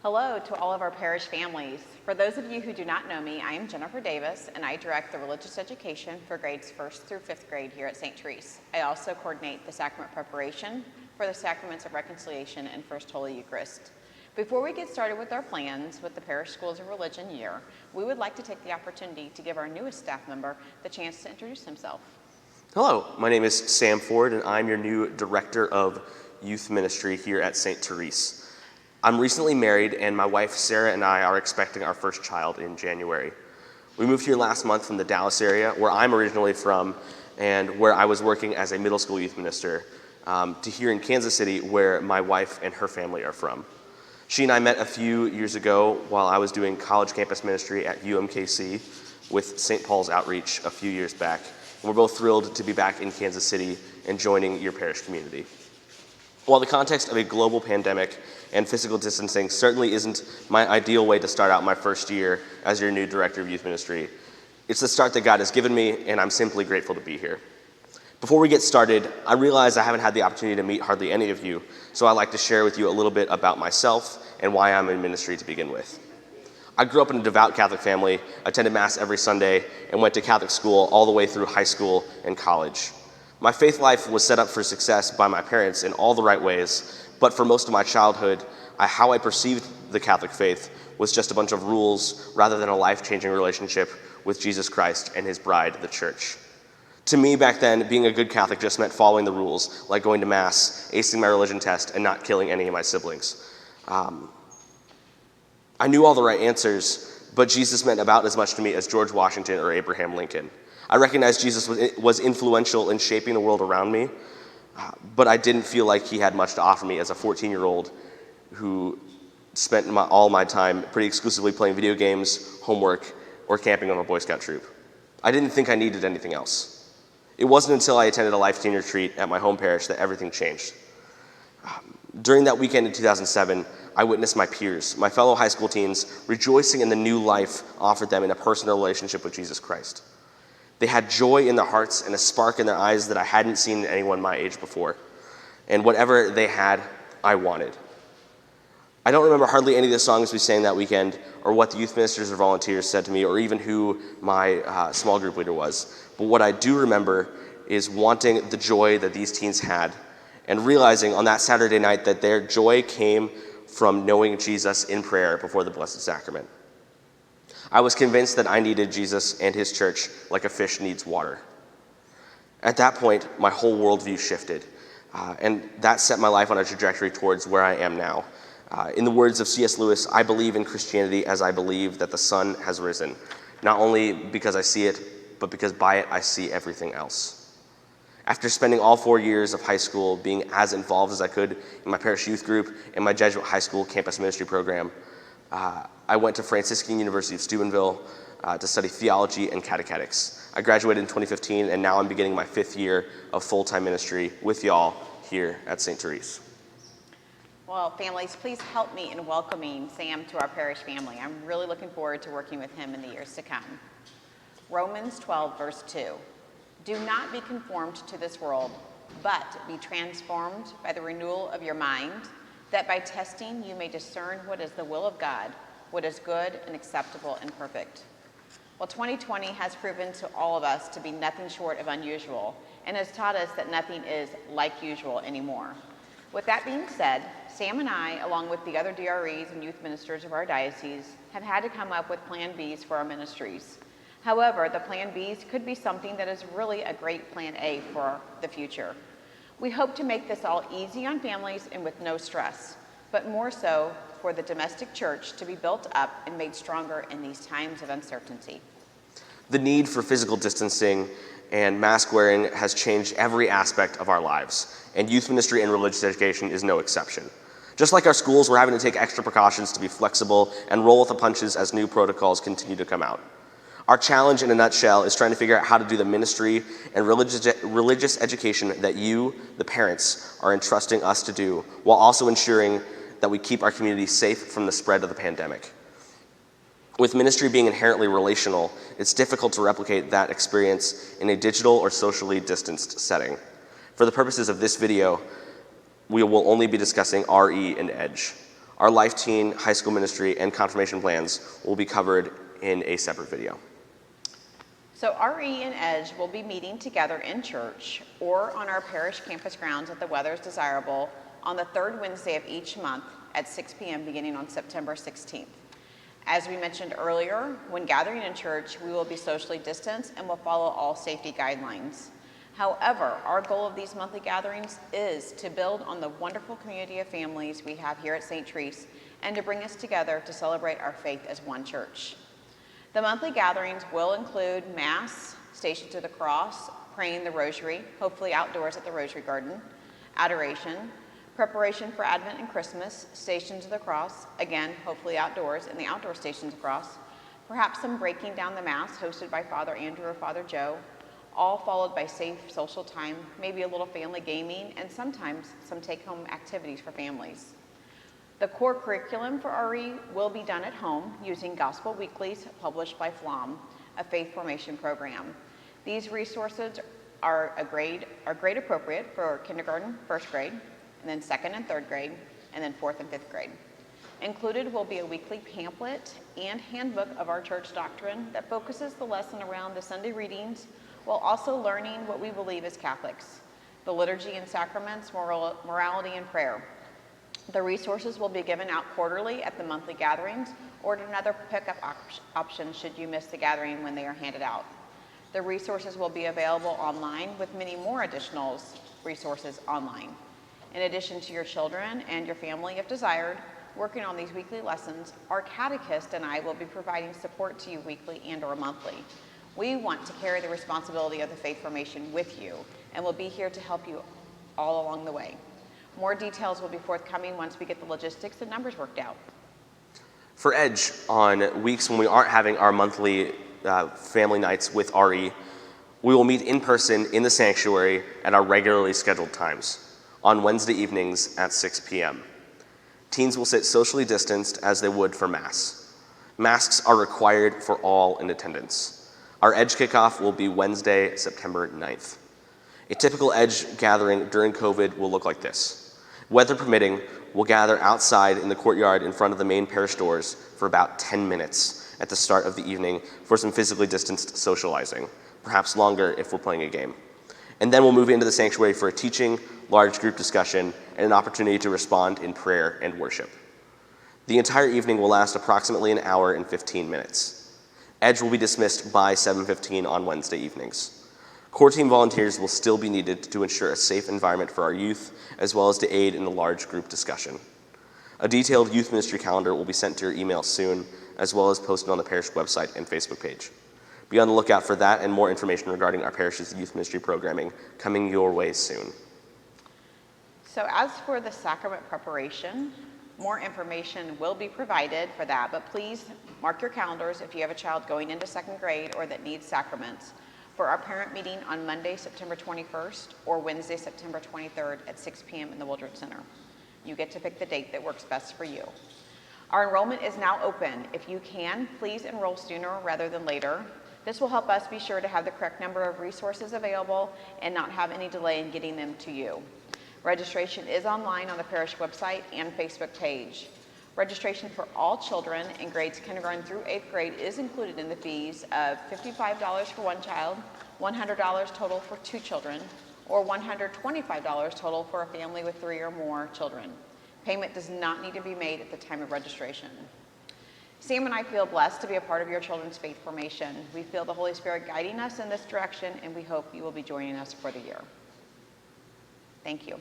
Hello to all of our parish families. For those of you who do not know me, I am Jennifer Davis, and I direct the religious education for grades 1st through 5th grade here at St. Therese. I also coordinate the sacrament preparation for the sacraments of reconciliation and First Holy Eucharist. Before we get started with our plans with the Parish Schools of Religion year, we would like to take the opportunity to give our newest staff member the chance to introduce himself. Hello, my name is Sam Ford, and I'm your new Director of Youth Ministry here at St. Therese. I'm recently married, and my wife Sarah and I are expecting our first child in January. We moved here last month from the Dallas area, where I'm originally from, and where I was working as a middle school youth minister, to here in Kansas City, where my wife and her family are from. She and I met a few years ago while I was doing college campus ministry at UMKC with St. Paul's Outreach a few years back, and we're both thrilled to be back in Kansas City and joining your parish community. While the context of a global pandemic and physical distancing certainly isn't my ideal way to start out my first year as your new Director of Youth Ministry, it's the start that God has given me, and I'm simply grateful to be here. Before we get started, I realize I haven't had the opportunity to meet hardly any of you, so I'd like to share with you a little bit about myself and why I'm in ministry to begin with. I grew up in a devout Catholic family, attended Mass every Sunday, and went to Catholic school all the way through high school and college. My faith life was set up for success by my parents in all the right ways, but for most of my childhood, how I perceived the Catholic faith was just a bunch of rules rather than a life-changing relationship with Jesus Christ and his bride, the Church. To me back then, being a good Catholic just meant following the rules, like going to Mass, acing my religion test, and not killing any of my siblings. I knew all the right answers, but Jesus meant about as much to me as George Washington or Abraham Lincoln. I recognized Jesus was influential in shaping the world around me, but I didn't feel like he had much to offer me as a 14-year-old who spent all my time pretty exclusively playing video games, homework, or camping on a Boy Scout troop. I didn't think I needed anything else. It wasn't until I attended a life teen retreat at my home parish that everything changed. During that weekend in 2007, I witnessed my peers, my fellow high school teens, rejoicing in the new life offered them in a personal relationship with Jesus Christ. They had joy in their hearts and a spark in their eyes that I hadn't seen in anyone my age before. And whatever they had, I wanted. I don't remember hardly any of the songs we sang that weekend, or what the youth ministers or volunteers said to me, or even who my small group leader was. But what I do remember is wanting the joy that these teens had, and realizing on that Saturday night that their joy came from knowing Jesus in prayer before the Blessed Sacrament. I was convinced that I needed Jesus and his church like a fish needs water. At that point, my whole worldview shifted, and that set my life on a trajectory towards where I am now. In the words of C.S. Lewis, I believe in Christianity as I believe that the sun has risen, not only because I see it, but because by it I see everything else. After spending all 4 years of high school being as involved as I could in my parish youth group and my Jesuit high school campus ministry program, I went to Franciscan University of Steubenville to study theology and catechetics. I graduated in 2015, and now I'm beginning my 5th year of full-time ministry with y'all here at St. Therese. Well, families, please help me in welcoming Sam to our parish family. I'm really looking forward to working with him in the years to come. Romans 12, verse 2. Do not be conformed to this world, but be transformed by the renewal of your mind, that by testing you may discern what is the will of God, what is good and acceptable and perfect. Well, 2020 has proven to all of us to be nothing short of unusual, and has taught us that nothing is like usual anymore. With that being said, Sam and I, along with the other DREs and youth ministers of our diocese, have had to come up with Plan Bs for our ministries. However, the Plan Bs could be something that is really a great Plan A for the future. We hope to make this all easy on families and with no stress, but more so for the domestic church to be built up and made stronger in these times of uncertainty. The need for physical distancing and mask wearing has changed every aspect of our lives, and youth ministry and religious education is no exception. Just like our schools, we're having to take extra precautions to be flexible and roll with the punches as new protocols continue to come out. Our challenge in a nutshell is trying to figure out how to do the ministry and religious education that you, the parents, are entrusting us to do, while also ensuring that we keep our community safe from the spread of the pandemic. With ministry being inherently relational, it's difficult to replicate that experience in a digital or socially distanced setting. For the purposes of this video, we will only be discussing RE and Edge. Our Life Teen, high school ministry, and confirmation plans will be covered in a separate video. So RE and Edge will be meeting together in church or on our parish campus grounds if the weather is desirable on the third Wednesday of each month at 6 p.m. beginning on September 16th. As we mentioned earlier, when gathering in church, we will be socially distanced and will follow all safety guidelines. However, our goal of these monthly gatherings is to build on the wonderful community of families we have here at St. Therese and to bring us together to celebrate our faith as one church. The monthly gatherings will include Mass, Station to the Cross, praying the Rosary, hopefully outdoors at the Rosary Garden, adoration, preparation for Advent and Christmas, Station to the Cross, again, hopefully outdoors in the outdoor Station to the Cross, perhaps some breaking down the Mass hosted by Father Andrew or Father Joe, all followed by safe social time, maybe a little family gaming, and sometimes some take-home activities for families. The core curriculum for RE will be done at home using Gospel Weeklies published by FLOM, a faith formation program. These resources are grade appropriate for kindergarten, first grade, and then second and third grade, and then fourth and fifth grade. Included will be a weekly pamphlet and handbook of our church doctrine that focuses the lesson around the Sunday readings while also learning what we believe as Catholics, the liturgy and sacraments, morality and prayer. The resources will be given out quarterly at the monthly gatherings or at another pickup option should you miss the gathering when they are handed out. The resources will be available online with many more additional resources online. In addition to your children and your family, if desired, working on these weekly lessons, our catechist and I will be providing support to you weekly and or monthly. We want to carry the responsibility of the faith formation with you and will be here to help you all along the way. More details will be forthcoming once we get the logistics and numbers worked out. For Edge, on weeks when we aren't having our monthly family nights with RE, we will meet in person in the sanctuary at our regularly scheduled times, on Wednesday evenings at 6 p.m. Teens will sit socially distanced as they would for Mass. Masks are required for all in attendance. Our Edge kickoff will be Wednesday, September 9th. A typical Edge gathering during COVID will look like this. Weather permitting, we'll gather outside in the courtyard in front of the main parish doors for about 10 minutes at the start of the evening for some physically distanced socializing, perhaps longer if we're playing a game. And then we'll move into the sanctuary for a teaching, large group discussion, and an opportunity to respond in prayer and worship. The entire evening will last approximately an hour and 15 minutes. Edge will be dismissed by 7:15 on Wednesday evenings. Core team volunteers will still be needed to ensure a safe environment for our youth, as well as to aid in the large group discussion. A detailed youth ministry calendar will be sent to your email soon, as well as posted on the parish website and Facebook page. Be on the lookout for that and more information regarding our parish's youth ministry programming coming your way soon. So as for the sacrament preparation, more information will be provided for that, but please mark your calendars if you have a child going into second grade or that needs sacraments for our parent meeting on Monday, September 21st or Wednesday, September 23rd at 6 p.m. in the Wildred Center. You get to pick the date that works best for you. Our enrollment is now open. If you can, please enroll sooner rather than later. This will help us be sure to have the correct number of resources available and not have any delay in getting them to you. Registration is online on the parish website and Facebook page. Registration for all children in grades kindergarten through 8th grade is included in the fees of $55 for one child, $100 total for two children, or $125 total for a family with 3 or more children. Payment does not need to be made at the time of registration. Sam and I feel blessed to be a part of your children's faith formation. We feel the Holy Spirit guiding us in this direction, and we hope you will be joining us for the year. Thank you.